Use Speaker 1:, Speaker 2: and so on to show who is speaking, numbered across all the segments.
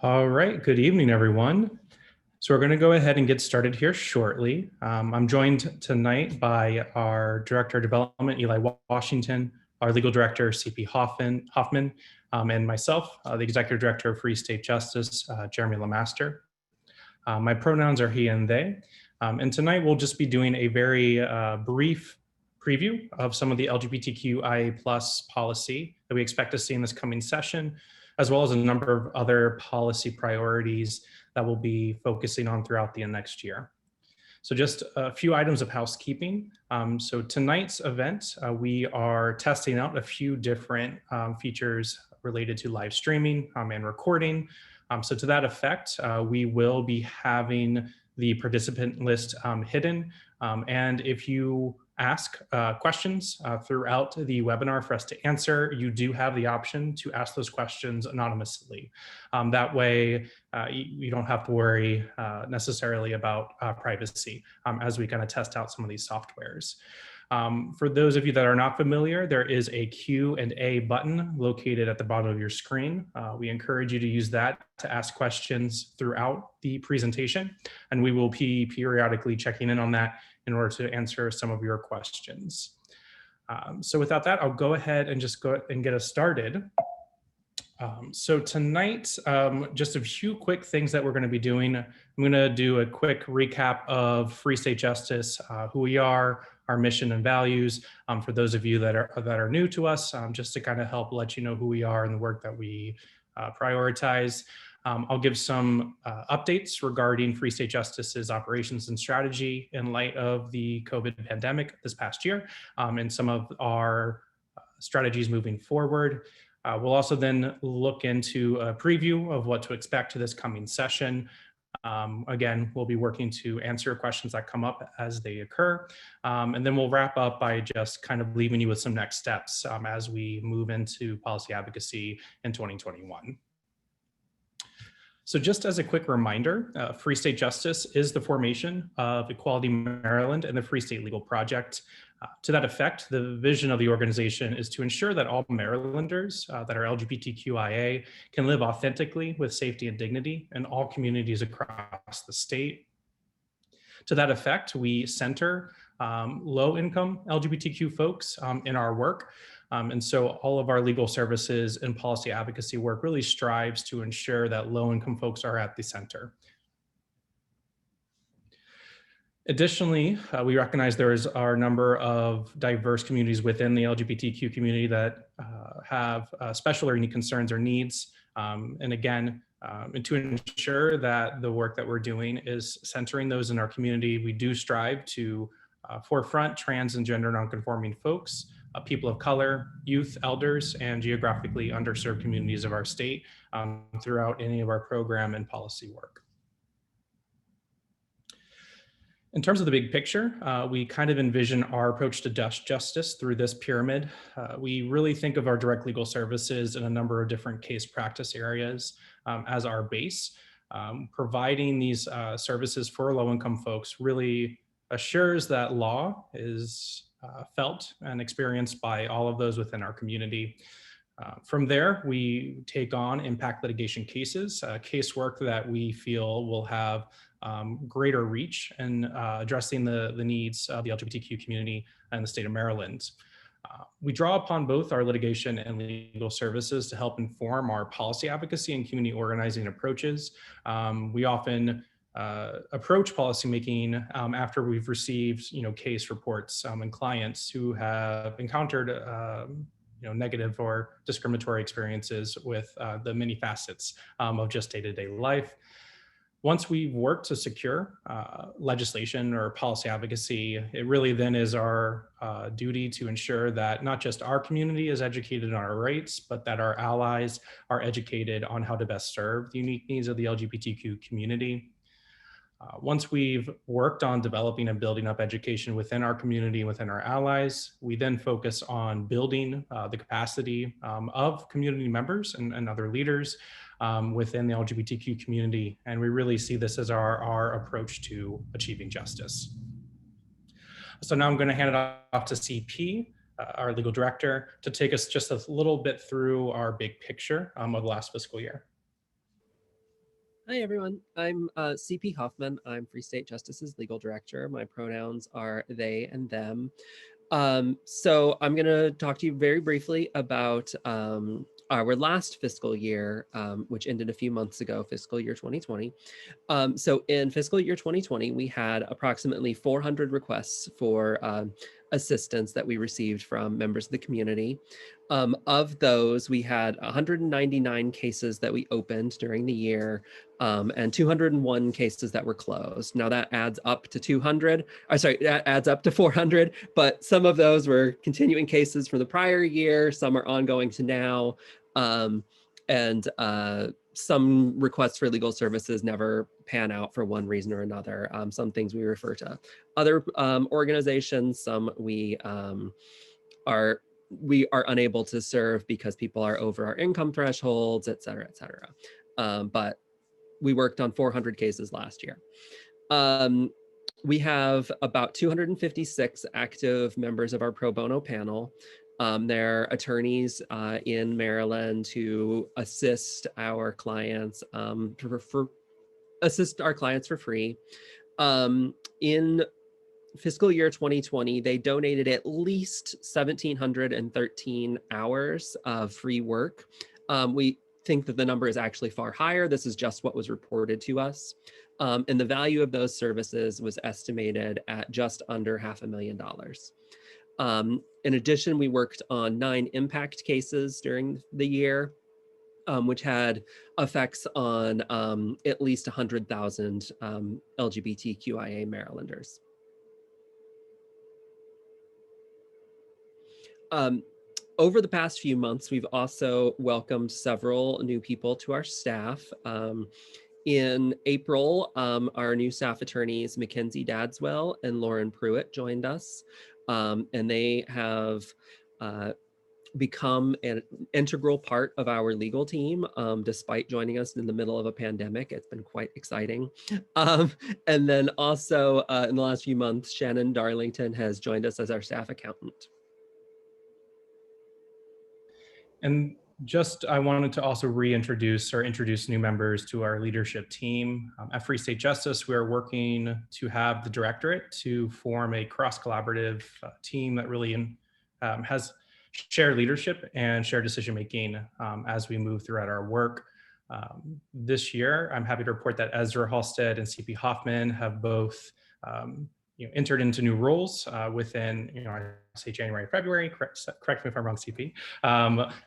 Speaker 1: All right, good evening, everyone. So we're going to go ahead and get started here shortly. I'm joined tonight by our Director of Development, Eli Washington, our Legal Director, CP Hoffman, and myself, the Executive Director of FreeState Justice, Jeremy LaMaster. My pronouns are he and they. And tonight we'll just be doing a very brief preview of some of the LGBTQIA+ policy that we expect to see in this coming session, as well as a number of other policy priorities that we'll be focusing on throughout the next year. So just a few items of housekeeping. So tonight's event, we are testing out a few different features related to live streaming and recording. So to that effect, we will be having the participant list hidden. And if you ask questions throughout the webinar for us to answer, you do have the option to ask those questions anonymously. That way, you don't have to worry necessarily about privacy as we kind of test out some of these softwares. For those of you that are not familiar, there is a Q&A button located at the bottom of your screen. We encourage you to use that to ask questions throughout the presentation, and we will be periodically checking in on that in order to answer some of your questions. So without that, I'll go ahead and just go and get us started. So tonight, just a few quick things that we're going to be doing. I'm going to do a quick recap of FreeState Justice, who we are, our mission and values, for those of you that are new to us, just to kind of help let you know who we are and the work that we prioritize. I'll give some updates regarding FreeState Justice's operations and strategy in light of the COVID pandemic this past year, and some of our strategies moving forward. We'll also then look into a preview of what to expect to this coming session. Again, we'll be working to answer questions that come up as they occur. And then we'll wrap up by just kind of leaving you with some next steps as we move into policy advocacy in 2021. So just as a quick reminder, FreeState Justice is the formation of Equality Maryland and the Free State Legal Project. To that effect, the vision of the organization is to ensure that all Marylanders that are LGBTQIA can live authentically with safety and dignity in all communities across the state. To that effect, we center low-income LGBTQ folks in our work. And so all of our legal services and policy advocacy work really strives to ensure that low-income folks are at the center. Additionally, we recognize there are a number of diverse communities within the LGBTQ community that have special or unique concerns or needs. And again, and to ensure that the work that we're doing is centering those in our community, we do strive to forefront trans and gender nonconforming folks, people of color, youth, elders, and geographically underserved communities of our state throughout any of our program and policy work. In terms of the big picture, we kind of envision our approach to justice through this pyramid. We really think of our direct legal services in a number of different case practice areas as our base. Providing these services for low-income folks really assures that law is felt and experienced by all of those within our community. From there, we take on impact litigation cases, casework that we feel will have greater reach in addressing the needs of the LGBTQ community in the state of Maryland. We draw upon both our litigation and legal services to help inform our policy advocacy and community organizing approaches. We often approach policymaking after we've received, case reports and clients who have encountered, negative or discriminatory experiences with the many facets of just day-to-day life. Once we've worked to secure legislation or policy advocacy, it really then is our duty to ensure that not just our community is educated on our rights, but that our allies are educated on how to best serve the unique needs of the LGBTQ community. Once we've worked on developing and building up education within our community, within our allies, we then focus on building the capacity of community members and other leaders within the LGBTQ community. And we really see this as our approach to achieving justice. So now I'm going to hand it off to CP, our legal director, to take us just a little bit through our big picture of the last fiscal year.
Speaker 2: Hi, everyone. I'm CP Hoffman. I'm FreeState Justice's legal director. My pronouns are they and them. So I'm going to talk to you very briefly about our last fiscal year, which ended a few months ago, fiscal year 2020. So in fiscal year 2020, we had approximately 400 requests for assistance that we received from members of the community. Of those, we had 199 cases that we opened during the year, and 201 cases that were closed. Now that adds up to 200. That adds up to 400, but some of those were continuing cases from the prior year. Some are ongoing to now. And some requests for legal services never pan out for one reason or another. Some things we refer to other organizations. Some we are unable to serve because people are over our income thresholds, et cetera, et cetera. But we worked on 400 cases last year. We have about 256 active members of our pro bono panel. They're attorneys in Maryland who assist our clients for free. In fiscal year 2020, they donated at least 1,713 hours of free work. We think that the number is actually far higher. This is just what was reported to us. And the value of those services was estimated at just under $500,000. In addition, we worked on 9 impact cases during the year, which had effects on at least 100,000 LGBTQIA Marylanders. Over the past few months, we've also welcomed several new people to our staff. In April, our new staff attorneys, Mackenzie Dadswell and Lauren Pruitt, joined us, and they have become an integral part of our legal team, despite joining us in the middle of a pandemic. It's been quite exciting. And then also in the last few months, Shannon Darlington has joined us as our staff accountant.
Speaker 1: And just, I wanted to also introduce new members to our leadership team. At Free State Justice, we are working to have the directorate to form a cross-collaborative team that really has shared leadership and shared decision-making as we move throughout our work. This year, I'm happy to report that Ezra Halstead and CP Hoffman have both entered into new roles within, I say January, February, correct me if I'm wrong, CP,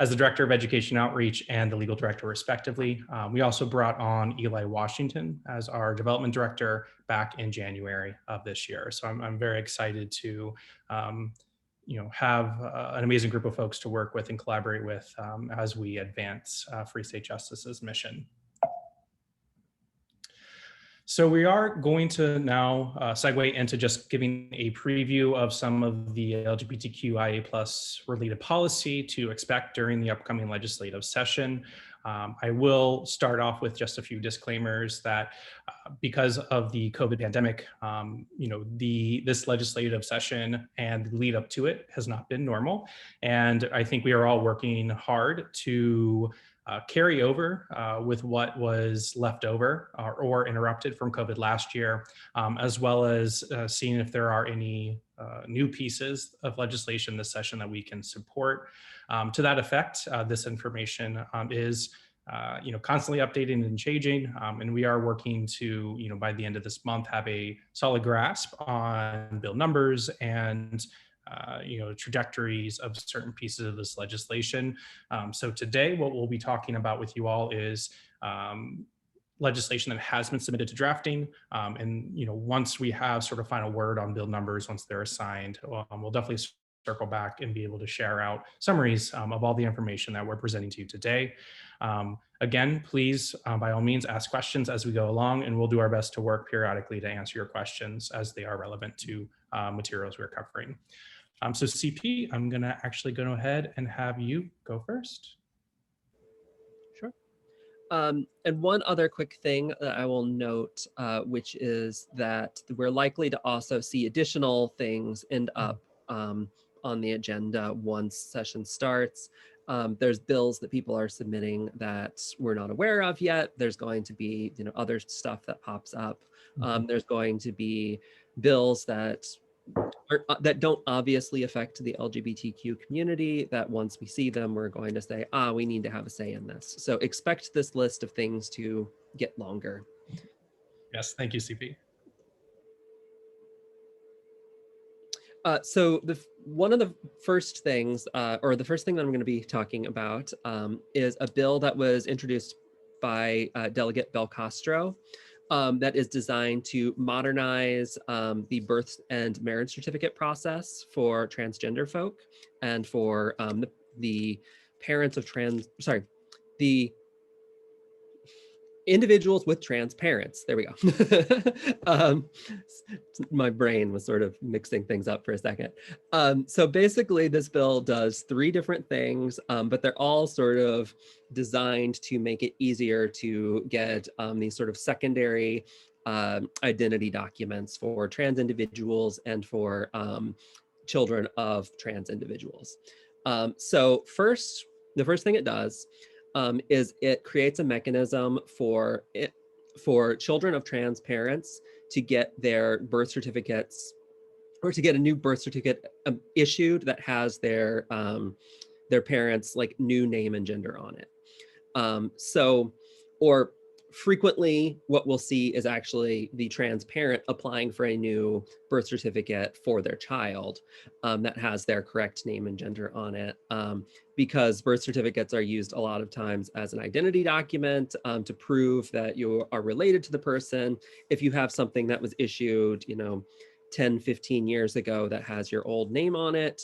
Speaker 1: as the Director of Education Outreach and the Legal Director, respectively. We also brought on Eli Washington as our Development Director back in January of this year. So I'm very excited to have an amazing group of folks to work with and collaborate with as we advance Free State Justice's mission. So we are going to now segue into just giving a preview of some of the LGBTQIA+ related policy to expect during the upcoming legislative session. I will start off with just a few disclaimers that because of the COVID pandemic, this legislative session and the lead up to it has not been normal. And I think we are all working hard to carry over with what was left over or interrupted from COVID last year, as well as seeing if there are any new pieces of legislation this session that we can support. To that effect, this information is constantly updating and changing, and we are working to, by the end of this month, have a solid grasp on bill numbers and trajectories of certain pieces of this legislation. So today, what we'll be talking about with you all is legislation that has been submitted to drafting. And once we have sort of final word on bill numbers, once they're assigned, we'll definitely circle back and be able to share out summaries of all the information that we're presenting to you today. Again, please, by all means, ask questions as we go along, and we'll do our best to work periodically to answer your questions as they are relevant to materials we're covering. So CP, I'm gonna actually go ahead and have you go first.
Speaker 2: Sure. And one other quick thing that I will note, which is that we're likely to also see additional things end up on the agenda once session starts. There's bills that people are submitting that we're not aware of yet. There's going to be, other stuff that pops up. There's going to be bills that that don't obviously affect the LGBTQ community, that once we see them, we're going to say, we need to have a say in this. So expect this list of things to get longer.
Speaker 1: Yes, thank you, CP.
Speaker 2: So one of the first things, or the first thing that I'm going to be talking about is a bill that was introduced by Delegate Belcastro that is designed to modernize the birth and marriage certificate process for transgender folk and for the parents of the individuals with trans parents. There we go. My brain was sort of mixing things up for a second. So basically this bill does 3 different things, but they're all sort of designed to make it easier to get these sort of secondary identity documents for trans individuals and for children of trans individuals. So the first thing it does is it creates a mechanism for children of trans parents to get their birth certificates, or to get a new birth certificate issued that has their parents' like new name and gender on it. Or frequently what we'll see is actually the trans parent applying for a new birth certificate for their child that has their correct name and gender on it, because birth certificates are used a lot of times as an identity document to prove that you are related to the person. If you have something that was issued, 10, 15 years ago that has your old name on it,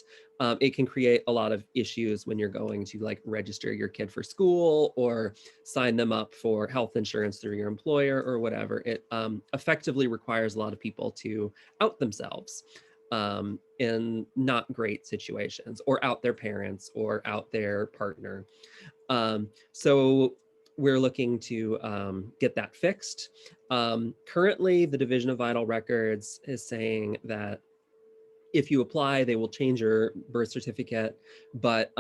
Speaker 2: it can create a lot of issues when you're going to like register your kid for school or sign them up for health insurance through your employer or whatever. It effectively requires a lot of people to out themselves in not great situations, or out their parents or out their partner. So we're looking to get that fixed. Currently, the Division of Vital Records is saying that if you apply, they will change your birth certificate, but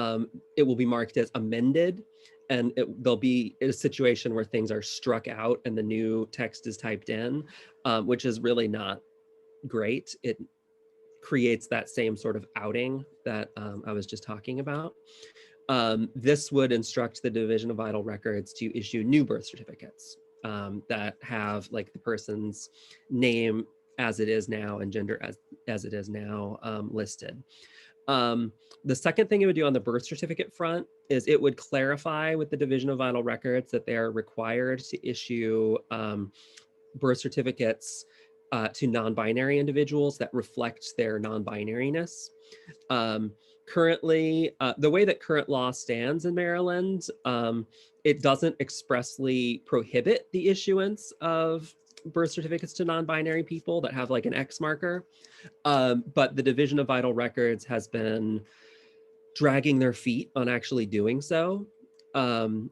Speaker 2: it will be marked as amended, and there'll be a situation where things are struck out and the new text is typed in, which is really not great. It creates that same sort of outing that I was just talking about. This would instruct the Division of Vital Records to issue new birth certificates that have like the person's name as it is now and gender as it is now listed. The second thing it would do on the birth certificate front is it would clarify with the Division of Vital Records that they are required to issue birth certificates to non-binary individuals that reflect their non-binariness. Currently, the way that current law stands in Maryland, it doesn't expressly prohibit the issuance of birth certificates to non-binary people that have like an X marker. But the Division of Vital Records has been dragging their feet on actually doing so. And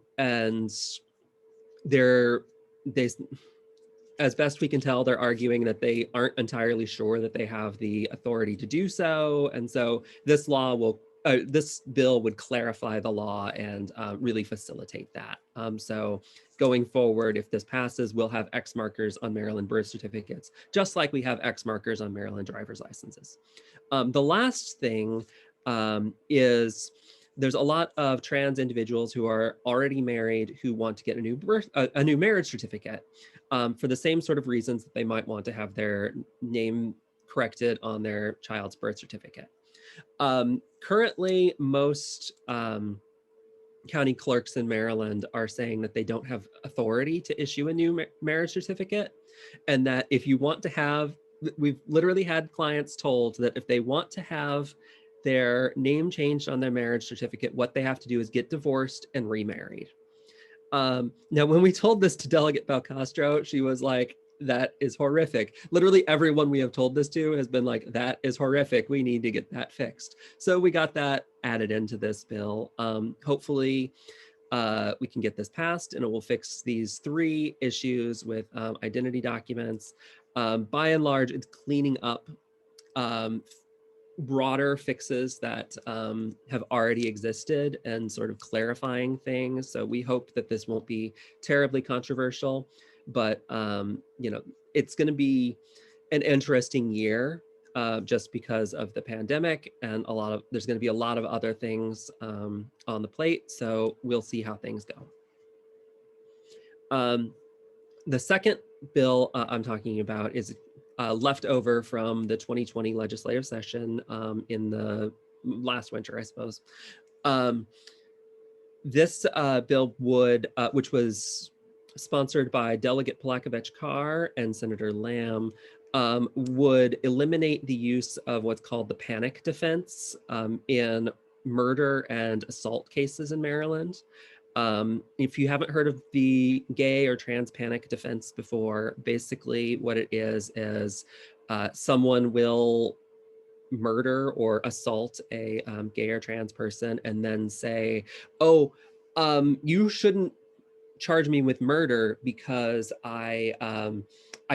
Speaker 2: as best we can tell, they're arguing that they aren't entirely sure that they have the authority to do so. And so this bill would clarify the law and really facilitate that. So going forward, if this passes, we'll have X markers on Maryland birth certificates, just like we have X markers on Maryland driver's licenses. The last thing is there's a lot of trans individuals who are already married who want to get a new marriage certificate for the same sort of reasons that they might want to have their name corrected on their child's birth certificate. Currently, most county clerks in Maryland are saying that they don't have authority to issue a new marriage certificate, and that if you want to have, we've literally had clients told that if they want to have their name changed on their marriage certificate, what they have to do is get divorced and remarried. Now, when we told this to Delegate Belcastro, she was like, that is horrific. Literally everyone we have told this to has been like, that is horrific. We need to get that fixed. So we got that added into this bill. Hopefully we can get this passed and it will fix these 3 issues with identity documents. By and large, it's cleaning up broader fixes that have already existed and sort of clarifying things. So we hope that this won't be terribly controversial, but it's going to be an interesting year just because of the pandemic, and there's going to be a lot of other things on the plate. So we'll see how things go. The second bill I'm talking about is left over from the 2020 legislative session in the last winter, I suppose. This bill would, which was sponsored by Delegate Plakovich-Carr and Senator Lamb, would eliminate the use of what's called the panic defense in murder and assault cases in Maryland. If you haven't heard of the gay or trans panic defense before, basically what it is someone will murder or assault a gay or trans person and then say, oh, you shouldn't charge me with murder because I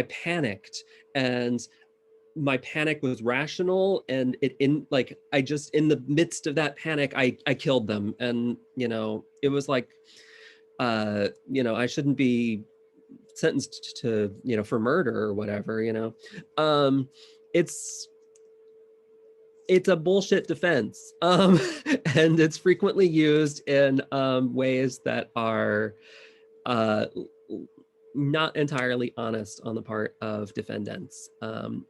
Speaker 2: panicked, and my panic was rational, and in the midst of that panic, I killed them. And, it was like, I shouldn't be sentenced to, for murder or whatever, it's a bullshit defense. And it's frequently used in ways that are not entirely honest on the part of defendants.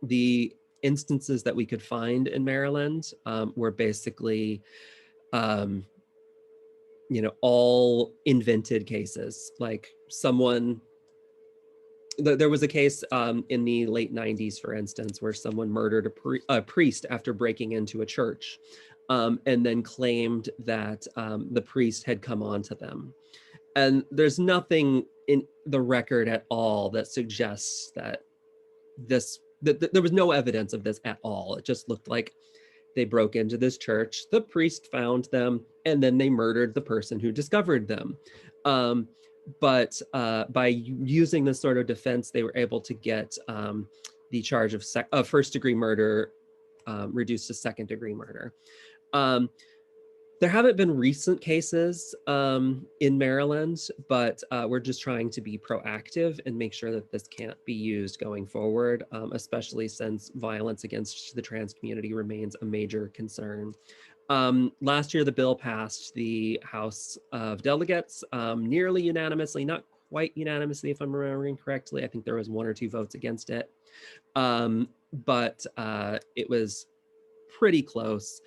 Speaker 2: The instances that we could find in Maryland were basically, all invented cases. Like there was a case in the late 90s, for instance, where someone murdered a priest after breaking into a church, and then claimed that the priest had come on to them. And there's nothing in the record at all that suggests that there was no evidence of this at all. It just looked like they broke into this church, the priest found them, and then they murdered the person who discovered them. But by using this sort of defense, they were able to get the charge of first-degree murder reduced to second-degree murder. There haven't been recent cases in Maryland, but we're just trying to be proactive and make sure that this can't be used going forward, especially since violence against the trans community remains a major concern. Last year, the bill passed the House of Delegates nearly unanimously, not quite unanimously, if I'm remembering correctly. I think there was 1 or 2 votes against it, but it was pretty close.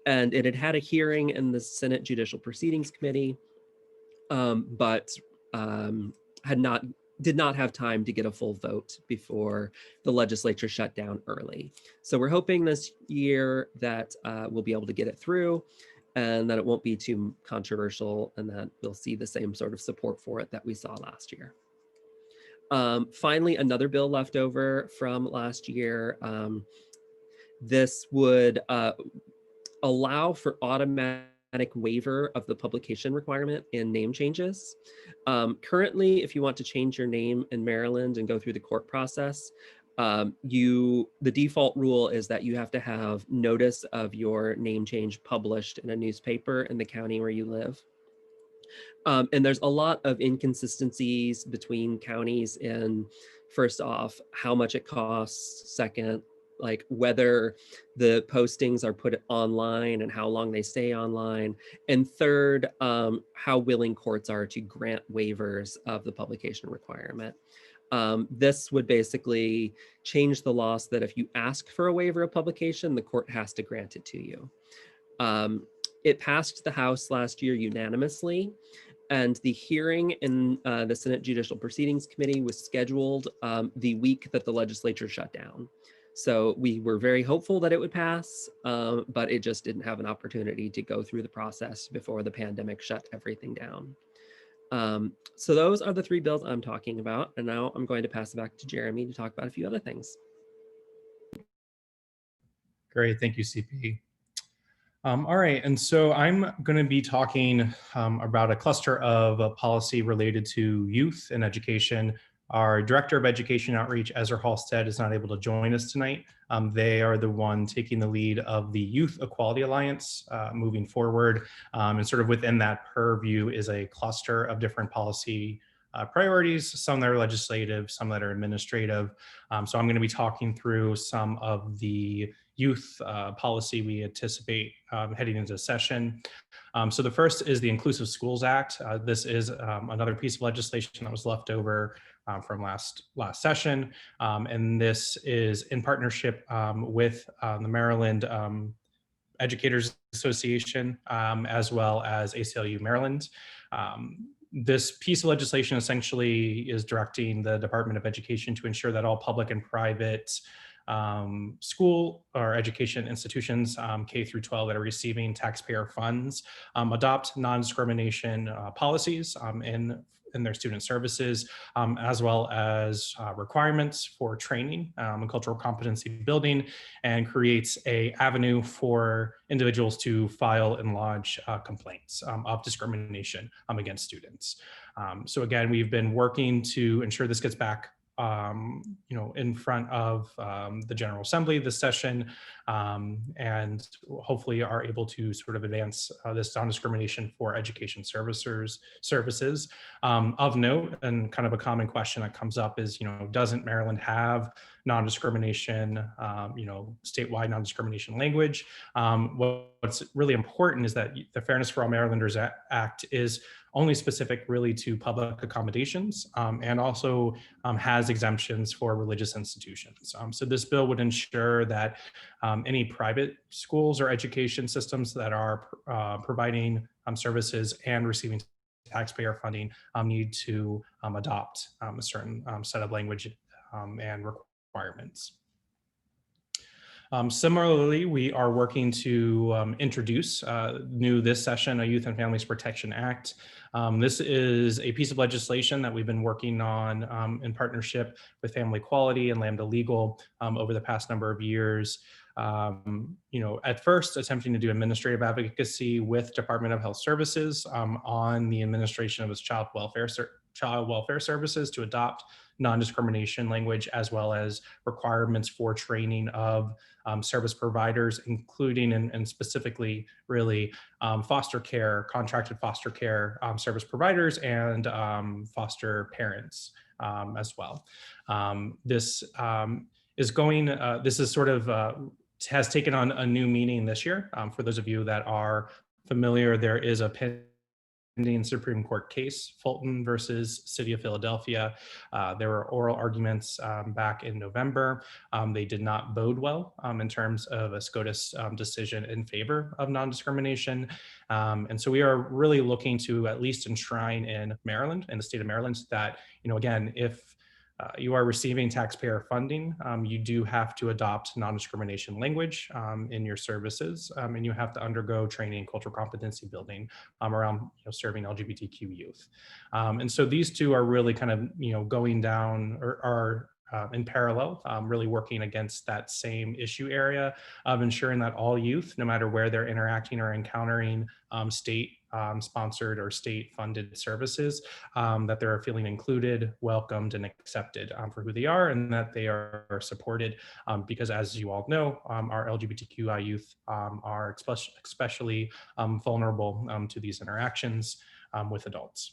Speaker 2: And it had had a hearing in the Senate Judicial Proceedings Committee, but did not have time to get a full vote before the legislature shut down early. So we're hoping this year that we'll be able to get it through, and that it won't be too controversial, and that we'll see the same sort of support for it that we saw last year. Finally, another bill left over from last year. This would allow for automatic waiver of the publication requirement in name changes. Currently, if you want to change your name in Maryland and go through the court process, the default rule is that you have to have notice of your name change published in a newspaper in the county where you live. And there's a lot of inconsistencies between counties in, first off, how much it costs, second, like whether the postings are put online and how long they stay online, and third, how willing courts are to grant waivers of the publication requirement. This would basically change the law so that if you ask for a waiver of publication, the court has to grant it to you. It passed the House last year unanimously, and the hearing in the Senate Judicial Proceedings Committee was scheduled the week that the legislature shut down. So we were very hopeful that it would pass, but it just didn't have an opportunity to go through the process before the pandemic shut everything down. So those are the 3 bills I'm talking about. And now I'm going to pass it back to Jeremy to talk about a few other things.
Speaker 1: Great, thank you, CP. All right, and so I'm going to be talking about a cluster of policy related to youth and education, Our Director of Education Outreach, Ezra Halstead, is not able to join us tonight. They are the one taking the lead of the Youth Equality Alliance moving forward. And sort of within that purview is a cluster of different policy priorities, some that are legislative, some that are administrative. So I'm going to be talking through some of the youth policy we anticipate heading into session. So the first is the Inclusive Schools Act. This is another piece of legislation that was left over from last session. And this is in partnership with the Maryland Educators Association, as well as ACLU Maryland. This piece of legislation essentially is directing the Department of Education to ensure that all public and private school or education institutions, K through 12, that are receiving taxpayer funds, adopt non-discrimination policies in their student services, as well as requirements for training and cultural competency building, and creates an avenue for individuals to file and lodge complaints of discrimination against students. So again, we've been working to ensure this gets back in front of the General Assembly this session, and hopefully are able to sort of advance this non-discrimination for education services. Of note, and kind of a common question that comes up is, doesn't Maryland have non-discrimination, statewide non-discrimination language? What's really important is that the Fairness for All Marylanders Act is only specific really to public accommodations, and also has exemptions for religious institutions. So this bill would ensure that any private schools or education systems that are providing services and receiving taxpayer funding need to adopt a certain set of language and requirements. Similarly, we are working to introduce new this session, a Youth and Families Protection Act. This is a piece of legislation that we've been working on in partnership with Family Equality and Lambda Legal over the past number of years. At first attempting to do administrative advocacy with Department of Health Services on the administration of its child welfare services to adopt non-discrimination language, as well as requirements for training of service providers, including and specifically really contracted foster care service providers and foster parents as well. This is sort of has taken on a new meaning this year. For those of you that are familiar, there is a pending Supreme Court case, Fulton versus City of Philadelphia. There were oral arguments back in November. They did not bode well in terms of a SCOTUS decision in favor of non-discrimination. And so we are really looking to at least enshrine in Maryland, in the state of Maryland, that, again, if you are receiving taxpayer funding, you do have to adopt non-discrimination language in your services, and you have to undergo training and cultural competency building around serving LGBTQ youth. And so these two are really kind of going down or are in parallel, really working against that same issue area of ensuring that all youth, no matter where they're interacting or encountering state sponsored or state funded services, that they're feeling included, welcomed, and accepted for who they are, and that they are supported, because as you all know, our LGBTQI youth are especially vulnerable to these interactions with adults.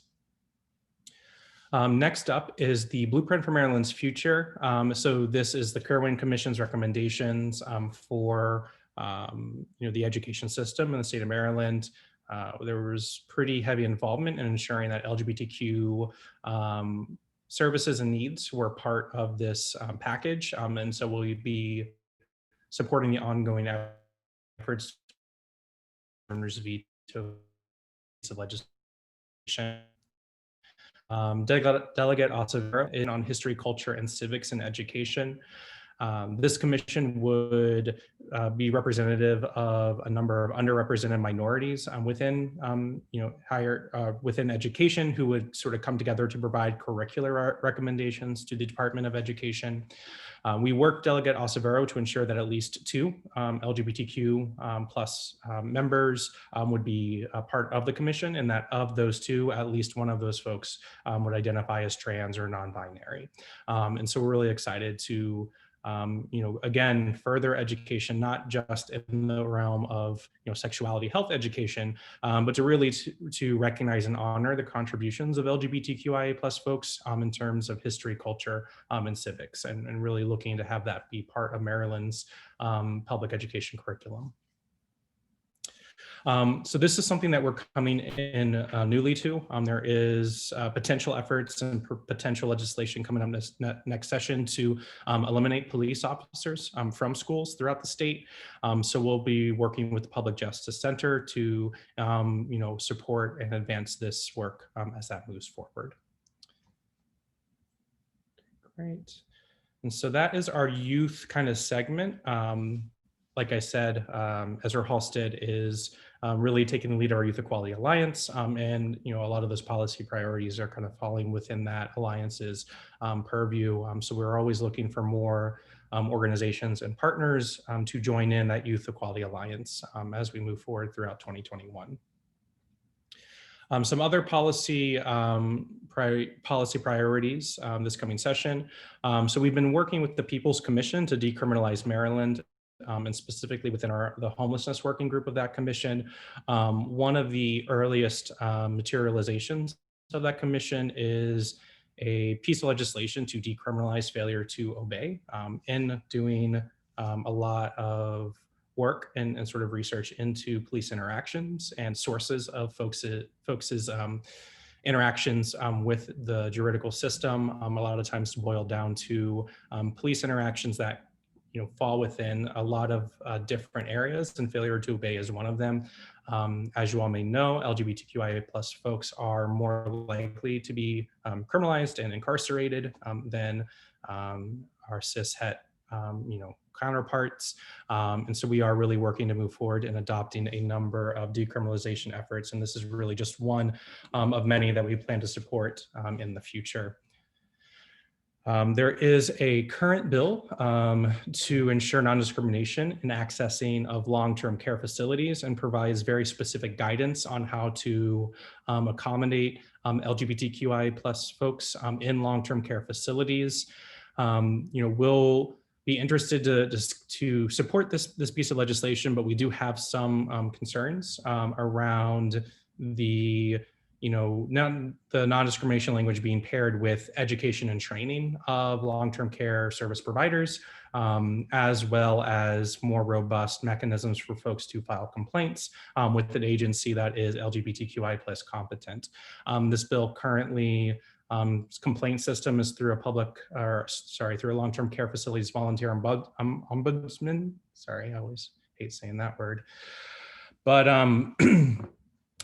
Speaker 1: Next up is the Blueprint for Maryland's Future. So this is the Kerwin Commission's recommendations for the education system in the state of Maryland. There was pretty heavy involvement in ensuring that LGBTQ services and needs were part of this package. And so we'll be supporting the ongoing efforts to veto of legislation. Delegate Otavera on history, culture, and civics in education. This commission would be representative of a number of underrepresented minorities within, within education, who would sort of come together to provide curricular recommendations to the Department of Education. We worked Delegate Acevedo to ensure that at least 2 LGBTQ plus members would be a part of the commission, and that of those 2, at least one of those folks would identify as trans or non-binary. And so we're really excited to again, further education, not just in the realm of, sexuality health education, but to really to recognize and honor the contributions of LGBTQIA plus folks in terms of history, culture, and civics, and really looking to have that be part of Maryland's public education curriculum. So this is something that we're coming in newly to. There is potential efforts and potential legislation coming up this next session to eliminate police officers from schools throughout the state. So we'll be working with the Public Justice Center to support and advance this work as that moves forward. Great. And so that is our youth kind of segment. Like I said, Ezra Halstead is really taking the lead of our Youth Equality Alliance, and a lot of those policy priorities are kind of falling within that alliance's purview. So we're always looking for more organizations and partners to join in that Youth Equality Alliance as we move forward throughout 2021. Some other policy priorities this coming session. So we've been working with the People's Commission to Decriminalize Maryland, and specifically within the homelessness working group of that commission. One of the earliest materializations of that commission is a piece of legislation to decriminalize failure to obey. In doing a lot of work and sort of research into police interactions and sources of folks' interactions with the juridical system, a lot of times boil down to police interactions that fall within a lot of different areas, and failure to obey is one of them. As you all may know, LGBTQIA plus folks are more likely to be criminalized and incarcerated than our cis-het counterparts. And so we are really working to move forward in adopting a number of decriminalization efforts. And this is really just one of many that we plan to support in the future. There is a current bill to ensure non-discrimination in accessing of long-term care facilities, and provides very specific guidance on how to accommodate LGBTQI plus folks in long-term care facilities. We'll be interested to support this piece of legislation, but we do have some concerns around the non-discrimination language being paired with education and training of long-term care service providers, as well as more robust mechanisms for folks to file complaints with an agency that is LGBTQI plus competent. This bill currently, complaint system is through through a long-term care facilities volunteer ombudsman. Sorry, I always hate saying that word. But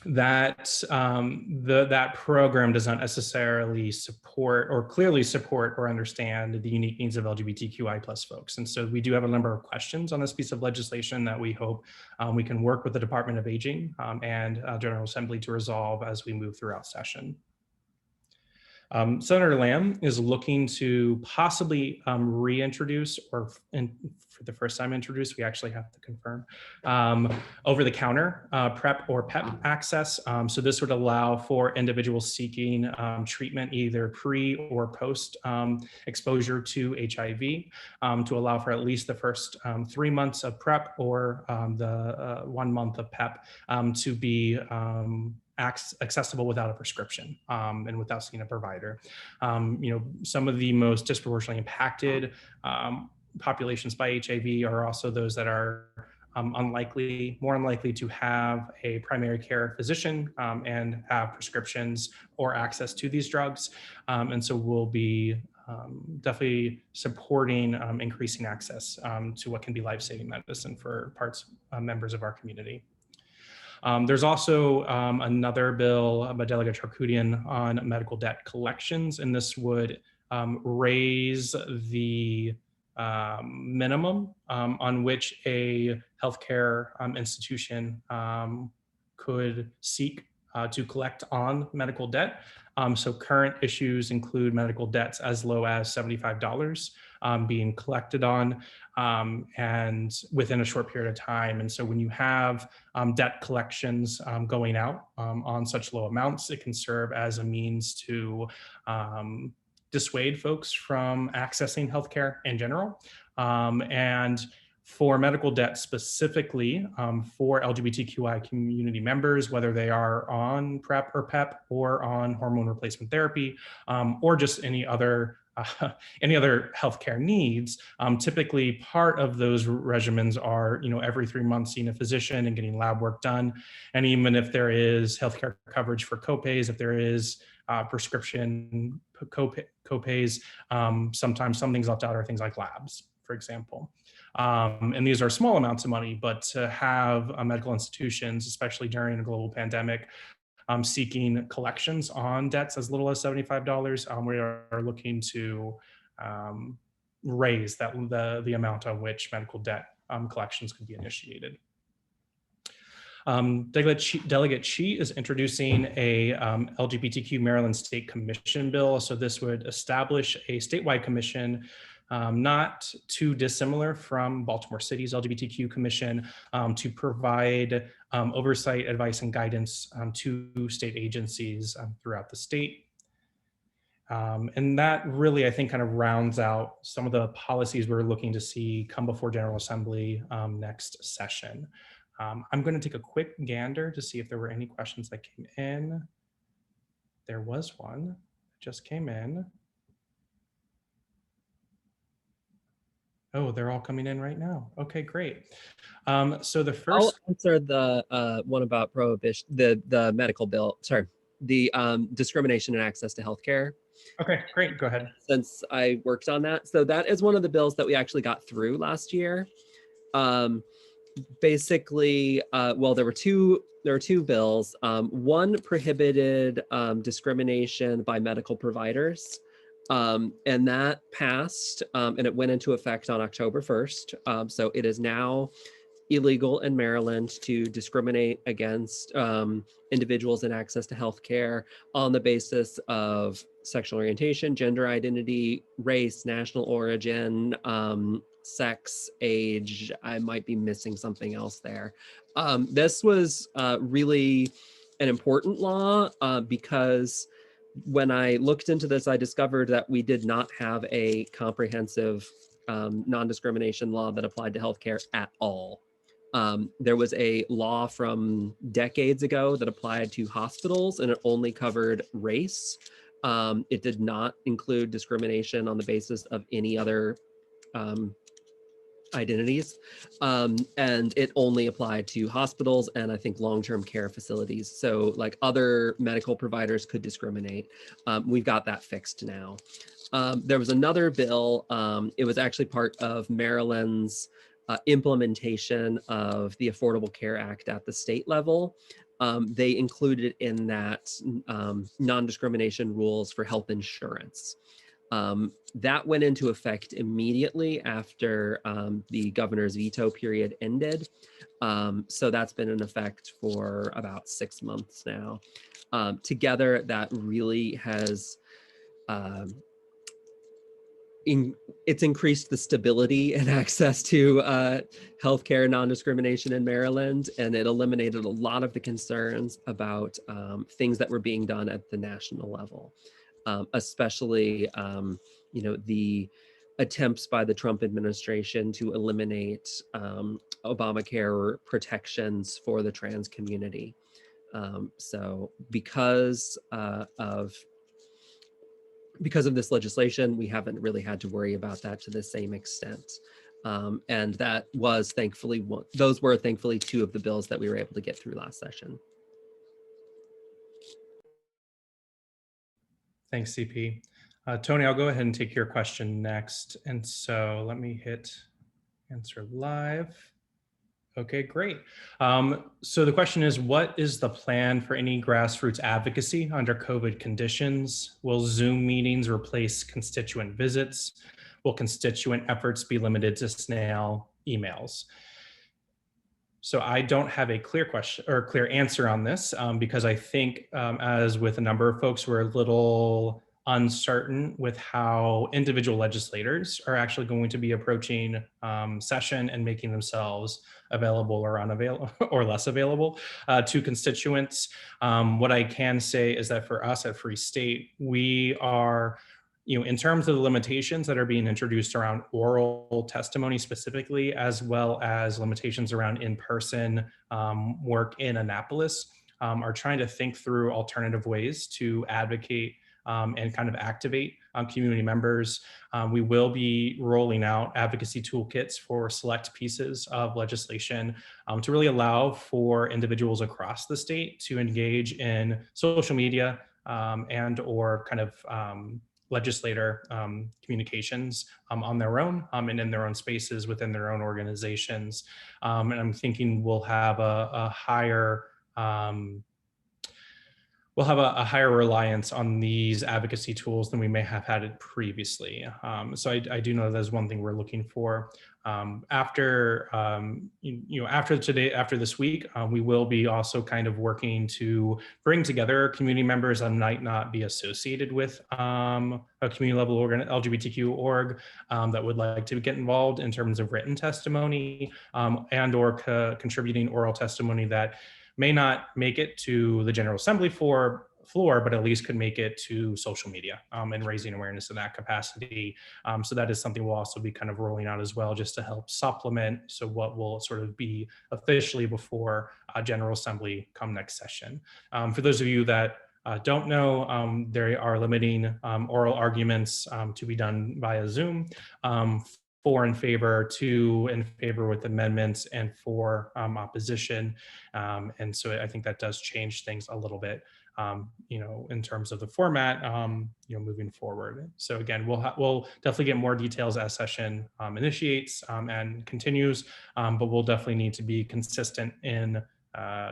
Speaker 1: that program does not necessarily support or clearly support or understand the unique needs of LGBTQI plus folks. And so we do have a number of questions on this piece of legislation that we hope we can work with the Department of Aging and General Assembly to resolve as we move throughout session. Senator Lamb is looking to possibly reintroduce, or for the first time introduce, we actually have to confirm, over-the-counter PrEP or PEP access. So this would allow for individuals seeking treatment either pre or post exposure to HIV to allow for at least the first 3 months of PrEP or the 1 month of PEP to be accessible without a prescription and without seeing a provider. Some of the most disproportionately impacted populations by HIV are also those that are more unlikely to have a primary care physician and have prescriptions or access to these drugs. And so we'll be definitely supporting increasing access to what can be life-saving medicine for members of our community. There's also another bill by Delegate Charkoudian on medical debt collections, and this would raise the minimum on which a healthcare institution could seek to collect on medical debt. So current issues include medical debts as low as $75 being collected on and within a short period of time. And so when you have debt collections going out on such low amounts, it can serve as a means to dissuade folks from accessing healthcare in general. And for medical debt specifically for LGBTQI community members, whether they are on PrEP or PEP or on hormone replacement therapy or just any other healthcare needs, typically part of those regimens are, every 3 months seeing a physician and getting lab work done. And even if there is healthcare coverage for copays, if there is prescription copays, sometimes some things left out are things like labs, for example. And these are small amounts of money, but to have medical institutions, especially during a global pandemic, seeking collections on debts as little as $75, we are looking to raise the amount on which medical debt collections could be initiated. Delegate Chi is introducing a LGBTQ Maryland State Commission bill. So this would establish a statewide commission not too dissimilar from Baltimore City's LGBTQ Commission to provide oversight, advice, and guidance to state agencies throughout the state. And that really, I think, kind of rounds out some of the policies we're looking to see come before General Assembly next session. I'm going to take a quick gander to see if there were any questions that came in. There was one that just came in. Oh, they're all coming in right now. Okay, great. So the first—
Speaker 2: I'll answer the one about prohibition, the medical bill, sorry, the discrimination and access to healthcare.
Speaker 1: Okay, great, go ahead.
Speaker 2: Since I worked on that. So that is one of the bills that we actually got through last year. Basically, well, there were two bills. One prohibited discrimination by medical providers. And that passed and it went into effect on October 1st. So it is now illegal in Maryland to discriminate against individuals in access to healthcare on the basis of sexual orientation, gender identity, race, national origin, sex, age. I might be missing something else there. This was really an important law because when I looked into this, I discovered that we did not have a comprehensive non-discrimination law that applied to healthcare at all. There was a law from decades ago that applied to hospitals and it only covered race. It did not include discrimination on the basis of any other identities. And it only applied to hospitals and I think long-term care facilities. So like other medical providers could discriminate. We've got that fixed now. There was another bill. It was actually part of Maryland's implementation of the Affordable Care Act at the state level. They included in that non-discrimination rules for health insurance. That went into effect immediately after the governor's veto period ended. So that's been in effect for about 6 months now. Together, that really has it's increased the stability and access to healthcare non-discrimination in Maryland, and it eliminated a lot of the concerns about things that were being done at the national level, especially the attempts by the Trump administration to eliminate Obamacare protections for the trans community. So because of this legislation, we haven't really had to worry about that to the same extent. And that was those were thankfully two of the bills that we were able to get through last session.
Speaker 1: Thanks, CP. Tony, I'll go ahead and take your question next. And so let me hit answer live. Okay, great. So the question is, what is the plan for any grassroots advocacy under COVID conditions? Will Zoom meetings replace constituent visits? will constituent efforts be limited to snail emails? So I don't have a clear question or clear answer on this because I think, as with a number of folks, we're a little uncertain with how individual legislators are actually going to be approaching session and making themselves available or unavailable or less available to constituents. What I can say is that for us at Free State, we are, in terms of the limitations that are being introduced around oral testimony specifically, as well as limitations around in-person work in Annapolis, are trying to think through alternative ways to advocate and kind of activate community members. We will be rolling out advocacy toolkits for select pieces of legislation to really allow for individuals across the state to engage in social media and or kind of legislator communications on their own and in their own spaces within their own organizations. And I'm thinking we'll have a higher a higher reliance on these advocacy tools than we may have had it previously. So I do know that's one thing we're looking for. After this week, we will be also kind of working to bring together community members that might not be associated with a community level LGBTQ org that would like to get involved in terms of written testimony and or contributing oral testimony that may not make it to the General Assembly floor, but at least could make it to social media and raising awareness in that capacity. So that is something we'll also be kind of rolling out as well, just to help supplement. So what will sort of be officially before General Assembly come next session. For those of you that don't know, they are limiting oral arguments to be done via Zoom. 4 in favor, 2 in favor with amendments, and 4 opposition. And so I think that does change things a little bit, in terms of the format, moving forward. So again, we'll definitely get more details as session initiates and continues, but we'll definitely need to be consistent in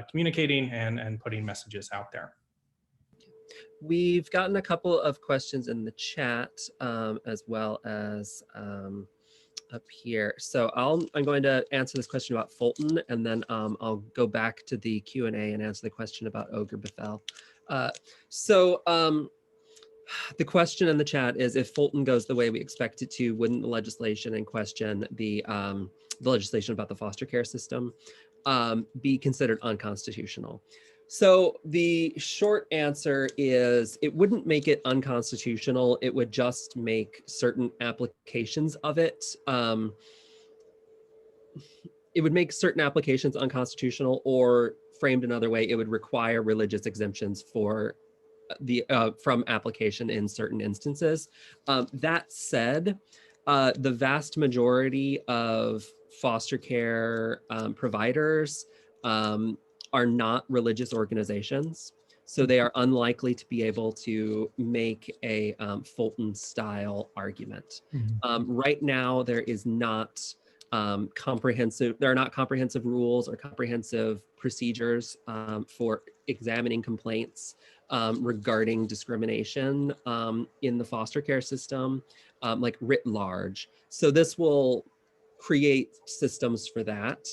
Speaker 1: communicating and putting messages out there.
Speaker 2: We've gotten a couple of questions in the chat as well as up here. So I'm going to answer this question about Fulton, and then I'll go back to the Q&A and answer the question about Obergefell. The question in the chat is, if Fulton goes the way we expect it to, wouldn't the legislation in question, the legislation about the foster care system, be considered unconstitutional? So the short answer is it wouldn't make it unconstitutional. It would just make certain applications of it. It would make certain applications unconstitutional, or framed another way, it would require religious exemptions for from application in certain instances. That said, the vast majority of foster care providers are not religious organizations, so they are unlikely to be able to make a Fulton-style argument. Right now, there are not comprehensive rules or comprehensive procedures for examining complaints regarding discrimination in the foster care system, like writ large. So this will create systems for that.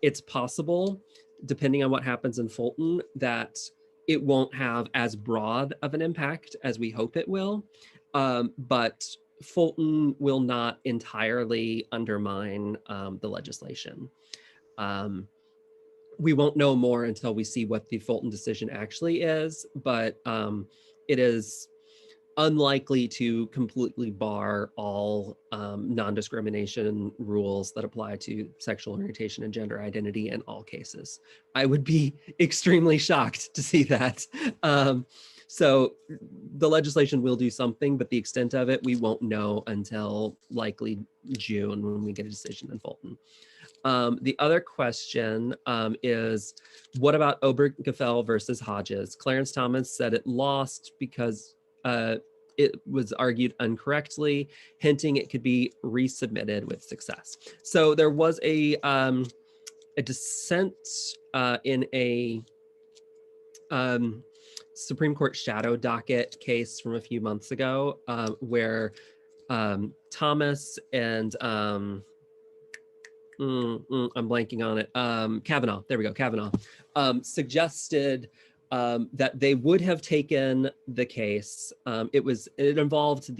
Speaker 2: It's possible, depending on what happens in Fulton, that it won't have as broad of an impact as we hope it will, but Fulton will not entirely undermine the legislation. We won't know more until we see what the Fulton decision actually is, but it is unlikely to completely bar all non-discrimination rules that apply to sexual orientation and gender identity in all cases. I would be extremely shocked to see that. So the legislation will do something, but the extent of it, we won't know until likely June when we get a decision in Fulton. The other question is, what about Obergefell versus Hodges? Clarence Thomas said it lost because it was argued incorrectly, hinting it could be resubmitted with success. So there was a dissent in a Supreme Court shadow docket case from a few months ago where Thomas and I'm blanking on it. Kavanaugh, there we go, Kavanaugh, suggested that they would have taken the case. It involved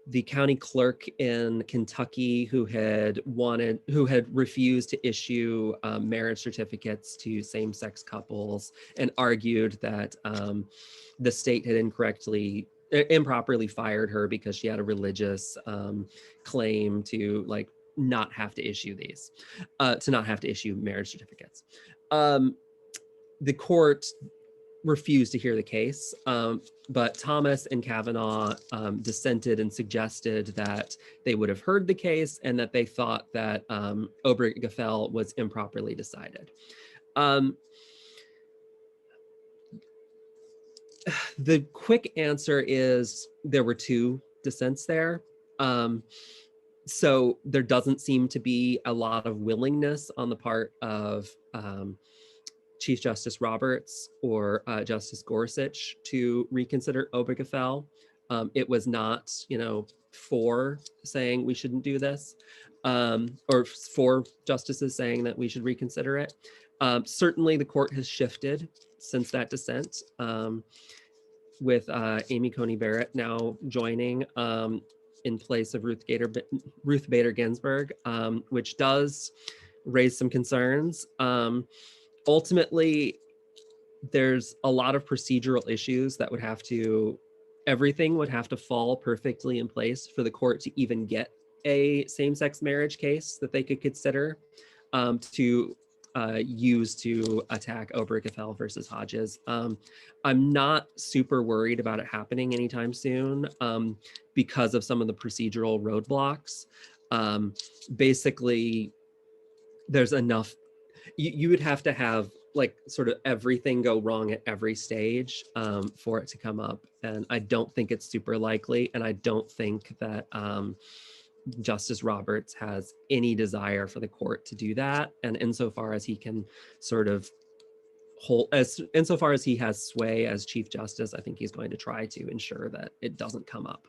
Speaker 2: the county clerk in Kentucky who had refused to issue marriage certificates to same-sex couples and argued that the state had improperly fired her because she had a religious claim to like not have to issue these, to not have to issue marriage certificates. The court refused to hear the case, but Thomas and Kavanaugh dissented and suggested that they would have heard the case and that they thought that Obergefell was improperly decided. The quick answer is there were two dissents there. So there doesn't seem to be a lot of willingness on the part of Chief Justice Roberts or Justice Gorsuch to reconsider Obergefell. It was not, for saying we shouldn't do this, or for justices saying that we should reconsider it. Certainly the court has shifted since that dissent, with Amy Coney Barrett now joining in place of Ruth Bader Ginsburg, which does raise some concerns. Ultimately, there's a lot of procedural issues that everything would have to fall perfectly in place for the court to even get a same-sex marriage case that they could consider to use to attack Obergefell versus Hodges. I'm not super worried about it happening anytime soon because of some of the procedural roadblocks. Basically, there's enough. You would have to have like sort of everything go wrong at every stage for it to come up. And I don't think it's super likely. And I don't think that Justice Roberts has any desire for the court to do that. And insofar as he can sort of insofar as he has sway as Chief Justice, I think he's going to try to ensure that it doesn't come up.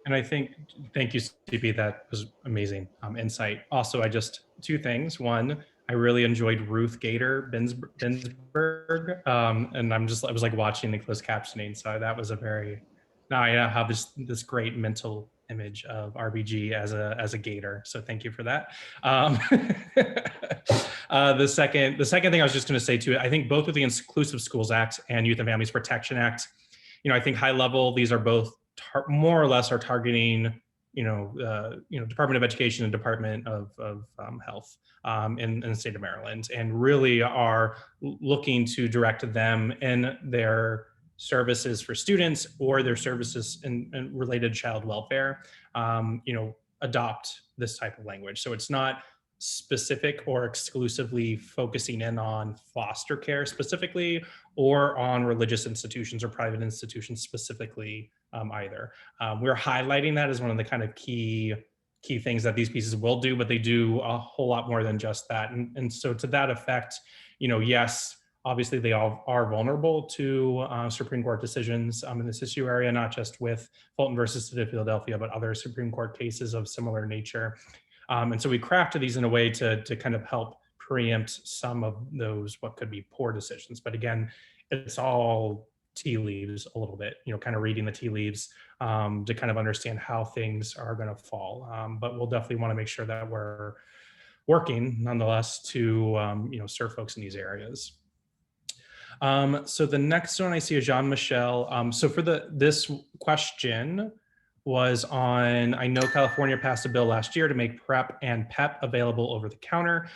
Speaker 1: And I think, thank you, CP, that was amazing insight. Also, two things. One, I really enjoyed Ruth Bader Ginsburg, and I was like watching the closed captioning. So that was now I have this great mental image of RBG as a gator. So thank you for that. The second thing I was just going to say too, I think both with the Inclusive Schools Act and Youth and Families Protection Act, I think high level, these are both more or less are targeting, Department of Education and Department of Health in the state of Maryland, and really are looking to direct them in their services for students or their services in related child welfare, adopt this type of language. So it's not specific or exclusively focusing in on foster care specifically, or on religious institutions or private institutions specifically either. We're highlighting that as one of the kind of key things that these pieces will do, but they do a whole lot more than just that. And so to that effect, yes, obviously they all are vulnerable to Supreme Court decisions in this issue area, not just with Fulton versus City of Philadelphia, but other Supreme Court cases of similar nature. And so we crafted these in a way to kind of help preempt some of those what could be poor decisions. But again, it's all tea leaves a little bit, kind of reading the tea leaves to kind of understand how things are going to fall. But we'll definitely want to make sure that we're working nonetheless to serve folks in these areas. So the next one I see is Jean-Michel. So for this question was on, I know California passed a bill last year to make PrEP and PEP available over the counter,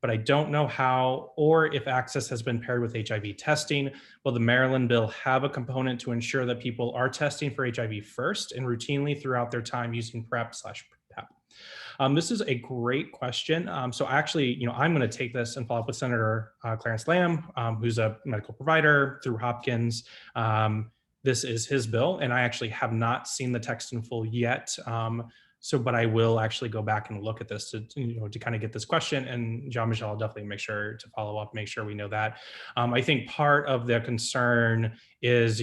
Speaker 1: but I don't know how or if access has been paired with HIV testing. Will the Maryland bill have a component to ensure that people are testing for HIV first and routinely throughout their time using PrEP/PEP? This is a great question. So actually, I'm going to take this and follow up with Senator Clarence Lamb, who's a medical provider through Hopkins. This is his bill, and I actually have not seen the text in full yet. but I will actually go back and look at this to kind of get this question. And Jean-Michel, I'll definitely make sure to follow up, make sure we know that. I think part of the concern is,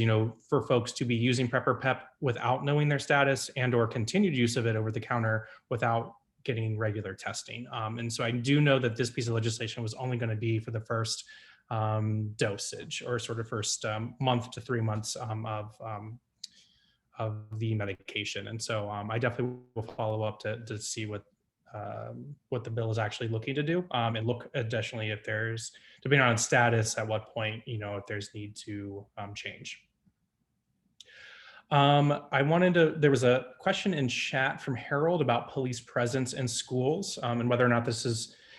Speaker 1: for folks to be using PrEP or PEP without knowing their status and or continued use of it over the counter without getting regular testing. And so I do know that this piece of legislation was only going to be for the first dosage, or sort of first month to 3 months of the medication. And so I definitely will follow up to see what the bill is actually looking to do, and look additionally if there's, depending on status, at what point, if there's need to change. There was a question in chat from Harold about police presence in schools, and whether or not this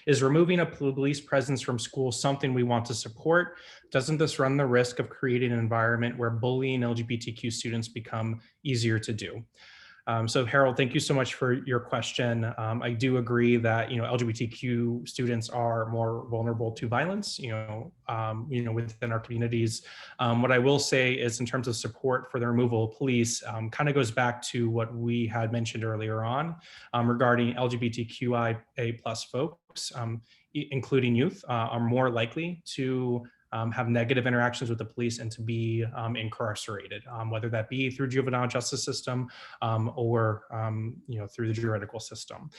Speaker 1: is removing a police presence from schools something we want to support? Doesn't this run the risk of creating an environment where bullying LGBTQ students become easier to do? So Harold, thank you so much for your question. I do agree that LGBTQ students are more vulnerable to violence, within our communities. What I will say is, in terms of support for the removal of police, kind of goes back to what we had mentioned earlier on regarding LGBTQIA+ folks, including youth, are more likely to have negative interactions with the police and to be incarcerated, whether that be through juvenile justice system or through the juridical system.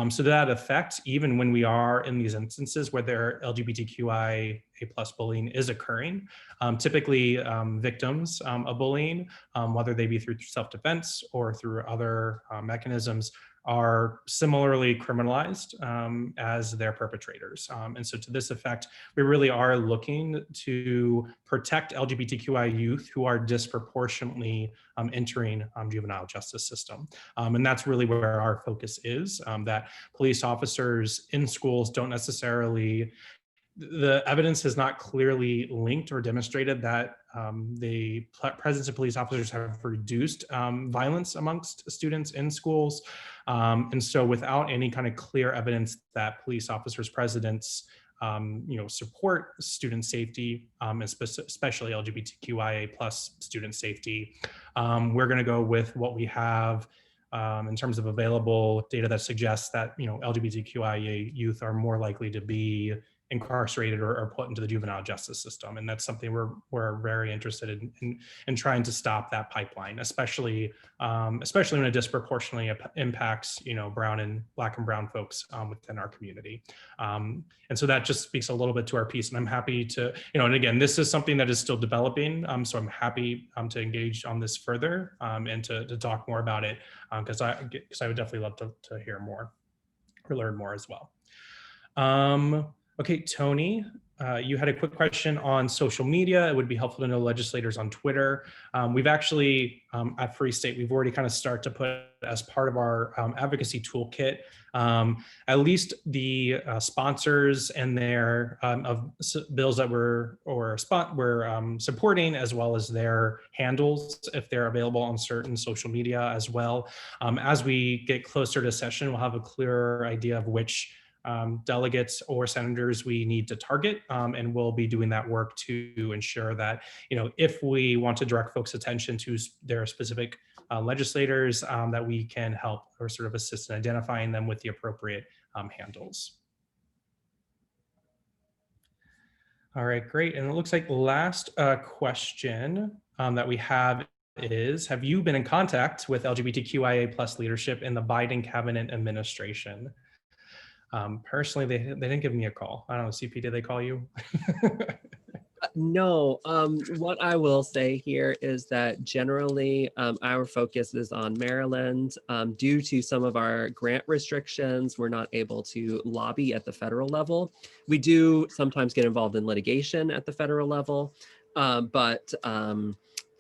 Speaker 1: So to that effect, even when we are in these instances where there LGBTQIA+ bullying is occurring, typically victims of bullying, whether they be through self-defense or through other mechanisms, are similarly criminalized as their perpetrators. And so to this effect, we really are looking to protect LGBTQI youth who are disproportionately entering juvenile justice system. And that's really where our focus is, that police officers in schools don't necessarily, the evidence has not clearly linked or demonstrated that the presence of police officers have reduced violence amongst students in schools. And so without any kind of clear evidence that police officers' presence support student safety, especially LGBTQIA+ student safety, we're going to go with what we have in terms of available data that suggests that LGBTQIA youth are more likely to be incarcerated or put into the juvenile justice system. And that's something we're very interested in trying to stop that pipeline, especially when it disproportionately impacts brown and black and brown folks within our community. And so that just speaks a little bit to our piece. And I'm happy to, and again, this is something that is still developing. So I'm happy to engage on this further and to talk more about it, because I would definitely love to hear more or learn more as well. Okay, Tony, you had a quick question on social media. It would be helpful to know legislators on Twitter. We've actually, at Free State, we've already kind of started to put as part of our advocacy toolkit, at least the sponsors and their of bills that we're supporting, as well as their handles, if they're available on certain social media as well. As we get closer to session, we'll have a clearer idea of which delegates or senators we need to target, and we'll be doing that work to ensure that if we want to direct folks' attention to their specific legislators, that we can help or sort of assist in identifying them with the appropriate handles. All right, great. And it looks like the last question that we have is, have you been in contact with LGBTQIA+ leadership in the Biden cabinet administration? Personally, they didn't give me a call. I don't know, CP, did they call you?
Speaker 2: No, what I will say here is that generally our focus is on Maryland. Due to some of our grant restrictions, we're not able to lobby at the federal level. We do sometimes get involved in litigation at the federal level, but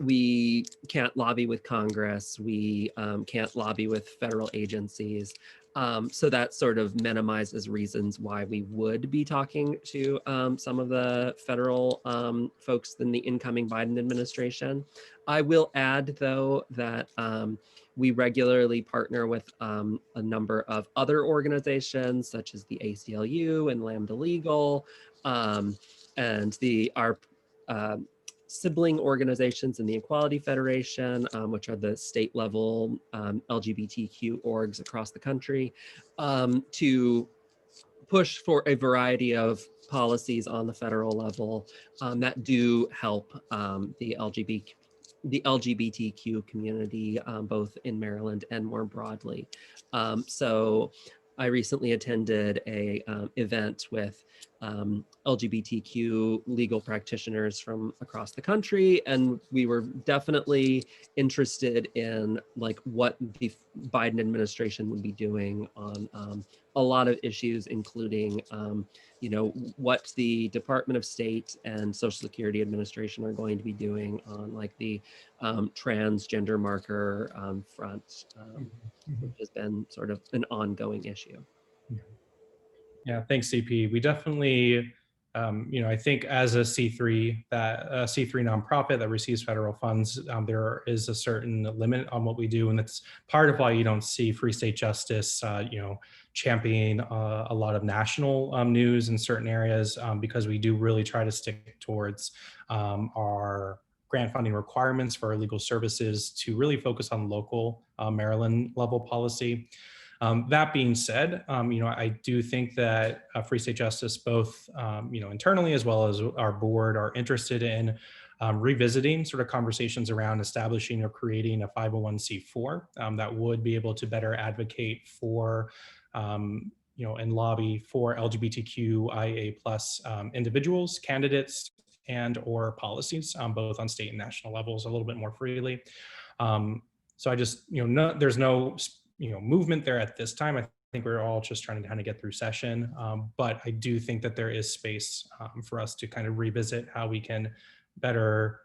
Speaker 2: we can't lobby with Congress. We can't lobby with federal agencies. So that sort of minimizes reasons why we would be talking to some of the federal folks in the incoming Biden administration. I will add, though, that we regularly partner with a number of other organizations, such as the ACLU and Lambda Legal, and our sibling organizations in the Equality Federation, which are the state level LGBTQ orgs across the country, to push for a variety of policies on the federal level that do help the LGBTQ community, both in Maryland and more broadly. So I recently attended a event with LGBTQ legal practitioners from across the country, and we were definitely interested in like what the Biden administration would be doing on a lot of issues, including you know, what the Department of State and Social Security Administration are going to be doing on like the transgender marker front, which has been sort of an ongoing issue.
Speaker 1: Yeah, thanks, CP. We definitely, you know, I think as a C3, C3 nonprofit that receives federal funds, there is a certain limit on what we do, and that's part of why you don't see Free State Justice, you know, championing a lot of national news in certain areas, because we do really try to stick towards our grant funding requirements for our legal services to really focus on local Maryland level policy. That being said, you know, I do think that Free State Justice, both you know, internally as well as our board, are interested in revisiting sort of conversations around establishing or creating a 501c4 that would be able to better advocate for, you know, and lobby for LGBTQIA+ individuals, candidates, and or policies, both on state and national levels, a little bit more freely. So I just, you know, there's no, you know, movement there at this time. I think we're all just trying to kind of get through session, but I do think that there is space for us to kind of revisit how we can better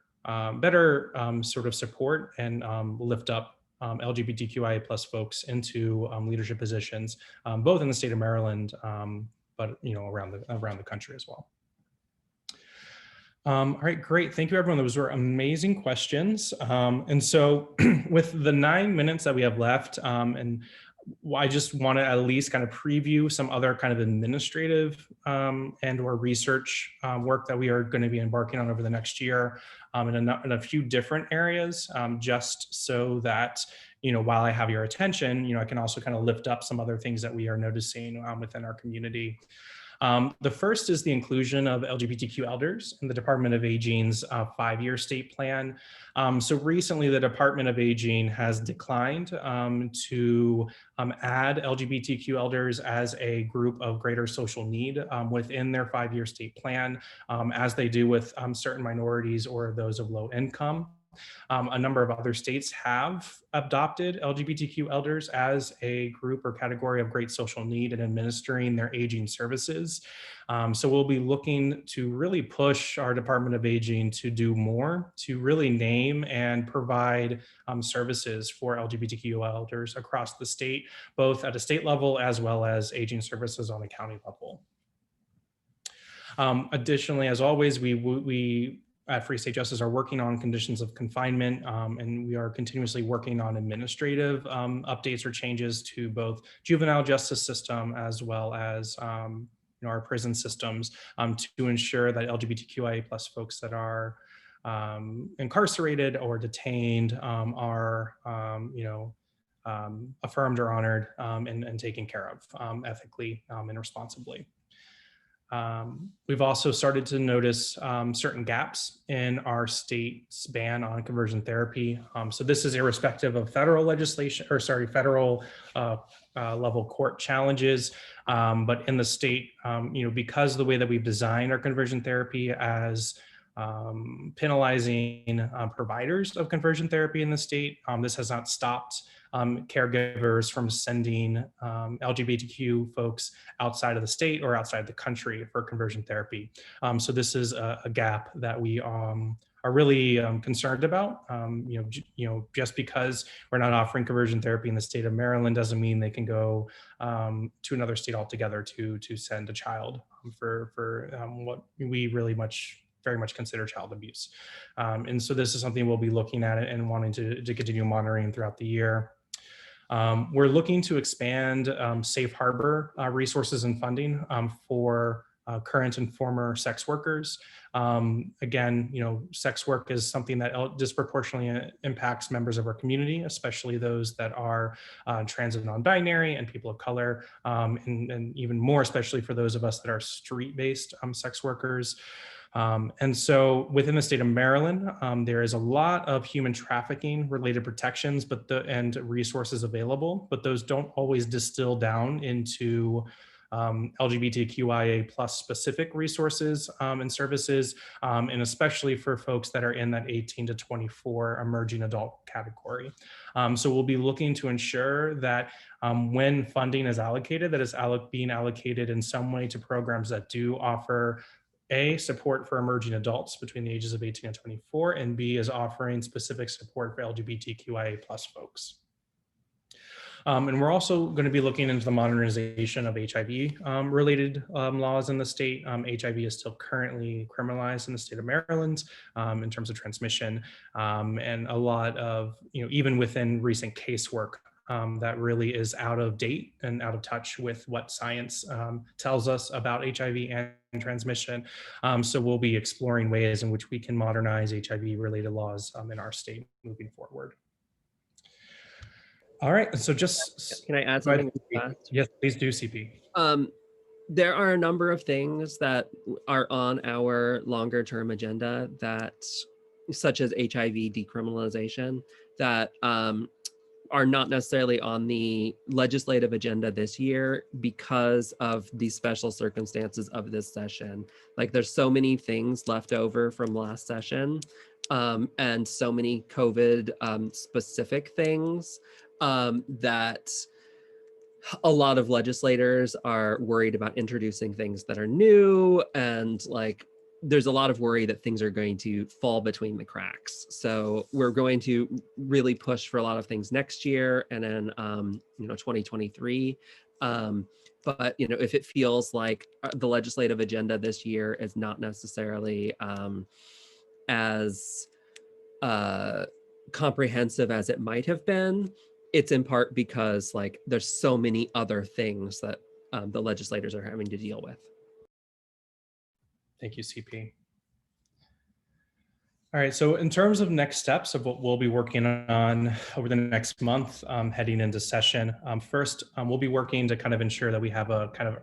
Speaker 1: sort of support and lift up LGBTQIA+ folks into leadership positions, both in the state of Maryland, but you know, around the country as well. All right, great. Thank you, everyone. Those were amazing questions. And so with the 9 minutes that we have left, and I just want to at least kind of preview some other kind of administrative and or research work that we are going to be embarking on over the next year in a few different areas, just so that, you know, while I have your attention, you know, I can also kind of lift up some other things that we are noticing within our community. The first is the inclusion of LGBTQ elders in the Department of Aging's 5-year state plan. So recently, the Department of Aging has declined to add LGBTQ elders as a group of greater social need within their 5-year state plan, as they do with certain minorities or those of low income. A number of other states have adopted LGBTQ elders as a group or category of great social need in administering their aging services. So we'll be looking to really push our Department of Aging to do more, to really name and provide services for LGBTQ elders across the state, both at a state level as well as aging services on a county level. Additionally, as always, we at Free State Justice are working on conditions of confinement, and we are continuously working on administrative updates or changes to both juvenile justice system as well as you know, our prison systems to ensure that LGBTQIA+ folks that are incarcerated or detained are you know, affirmed or honored and taken care of ethically and responsibly. We've also started to notice certain gaps in our state's ban on conversion therapy. So this is irrespective of federal legislation, or sorry, federal level court challenges. But in the state, you know, because of the way that we've designed our conversion therapy as penalizing providers of conversion therapy in the state, this has not stopped caregivers from sending LGBTQ folks outside of the state or outside the country for conversion therapy. So this is a gap that we are really concerned about. You know, just because we're not offering conversion therapy in the state of Maryland doesn't mean they can go to another state altogether to send a child for what we really very much consider child abuse. And so this is something we'll be looking at and wanting to continue monitoring throughout the year. We're looking to expand safe harbor resources and funding for current and former sex workers. Again, sex work is something that disproportionately impacts members of our community, especially those that are trans and non-binary and people of color, and even more especially for those of us that are street-based sex workers. And so within the state of Maryland, there is a lot of human trafficking related protections and resources available, but those don't always distill down into LGBTQIA plus specific resources and services, and especially for folks that are in that 18 to 24 emerging adult category. So we'll be looking to ensure that when funding is allocated, that it's being allocated in some way to programs that do offer support for emerging adults between the ages of 18 and 24, and B, is offering specific support for LGBTQIA plus folks. And we're also going to be looking into the modernization of HIV related laws in the state. HIV is still currently criminalized in the state of Maryland in terms of transmission, and a lot of, even within recent casework, that really is out of date and out of touch with what science tells us about HIV and transmission. So we'll be exploring ways in which we can modernize HIV related laws in our state moving forward. All right, so just—
Speaker 2: Can I add something fast?
Speaker 1: Yes, please do, CP.
Speaker 2: There are a number of things that are on our longer term agenda such as HIV decriminalization, that are not necessarily on the legislative agenda this year because of the special circumstances of this session. Like, there's so many things left over from last session, and so many COVID specific things that a lot of legislators are worried about introducing things that are new, and like there's a lot of worry that things are going to fall between the cracks. So we're going to really push for a lot of things next year and then 2023. But if it feels like the legislative agenda this year is not necessarily as comprehensive as it might have been, it's in part because like there's so many other things that the legislators are having to deal with.
Speaker 1: Thank you, CP. All right, so in terms of next steps of what we'll be working on over the next month heading into session, first, we'll be working to kind of ensure that we have a kind of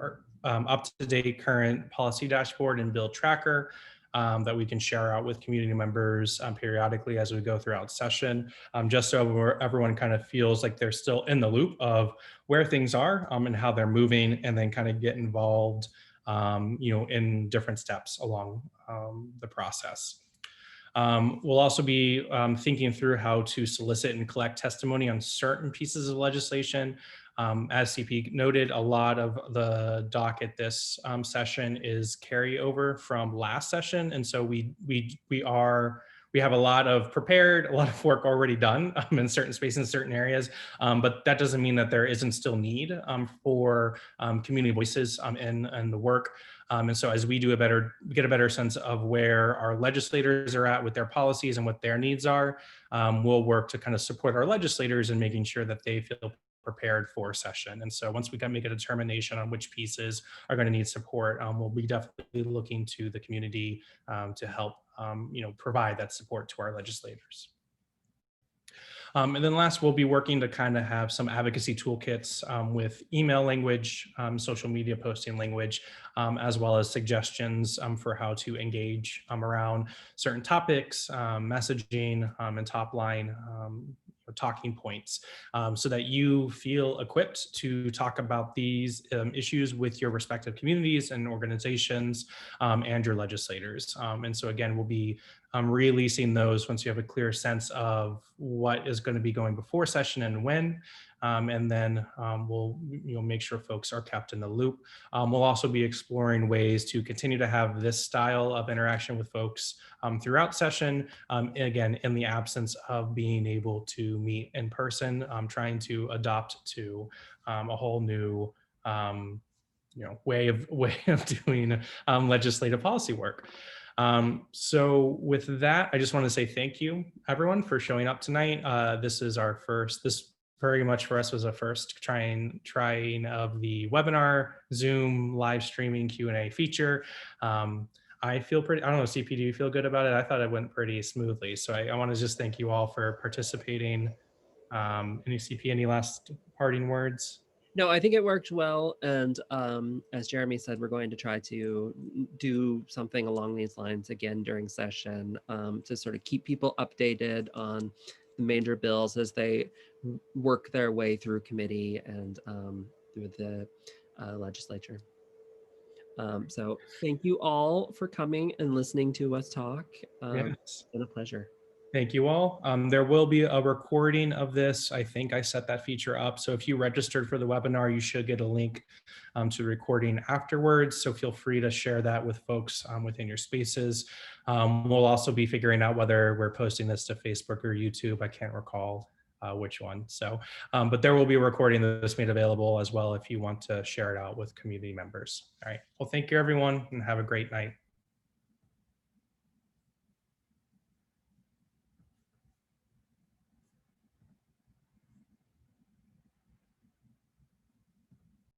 Speaker 1: up-to-date current policy dashboard and bill tracker that we can share out with community members periodically as we go throughout session, just so everyone kind of feels like they're still in the loop of where things are and how they're moving, and then kind of get involved in different steps along the process. We'll also be thinking through how to solicit and collect testimony on certain pieces of legislation. As CP noted, a lot of the docket this session is carryover from last session, and so we have a lot of work already done in certain spaces, in certain areas, but that doesn't mean that there isn't still need for community voices in the work. And so as we get a better sense of where our legislators are at with their policies and what their needs are, we'll work to kind of support our legislators in making sure that they feel prepared for session. And so once we can make a determination on which pieces are going to need support, we'll be definitely looking to the community to help provide that support to our legislators. And then last, we'll be working to kind of have some advocacy toolkits with email language, social media posting language, as well as suggestions for how to engage around certain topics, messaging, and top line talking points, so that you feel equipped to talk about these issues with your respective communities and organizations and your legislators. And so again, we'll be releasing those once you have a clear sense of what is going to be going before session and when, and then we'll make sure folks are kept in the loop. We'll also be exploring ways to continue to have this style of interaction with folks throughout session, again, in the absence of being able to meet in person, trying to adopt to a whole new way of doing legislative policy work. So with that, I just want to say thank you, everyone, for showing up tonight. This very much for us was a first trying of the webinar, Zoom live streaming Q&A feature. I feel pretty, I don't know, CP, do you feel good about it? I thought it went pretty smoothly. So I want to just thank you all for participating. Any CP, any last parting words?
Speaker 2: No, I think it worked well. And as Jeremy said, we're going to try to do something along these lines again during session to sort of keep people updated on the major bills as they work their way through committee and through the legislature. So thank you all for coming and listening to us talk.
Speaker 1: Yes.
Speaker 2: It's been a pleasure.
Speaker 1: Thank you all. There will be a recording of this. I think I set that feature up. So if you registered for the webinar, you should get a link to the recording afterwards. So feel free to share that with folks within your spaces. We'll also be figuring out whether we're posting this to Facebook or YouTube. I can't recall which one. So, but there will be a recording that's made available as well if you want to share it out with community members. All right. Well, thank you everyone and have a great night.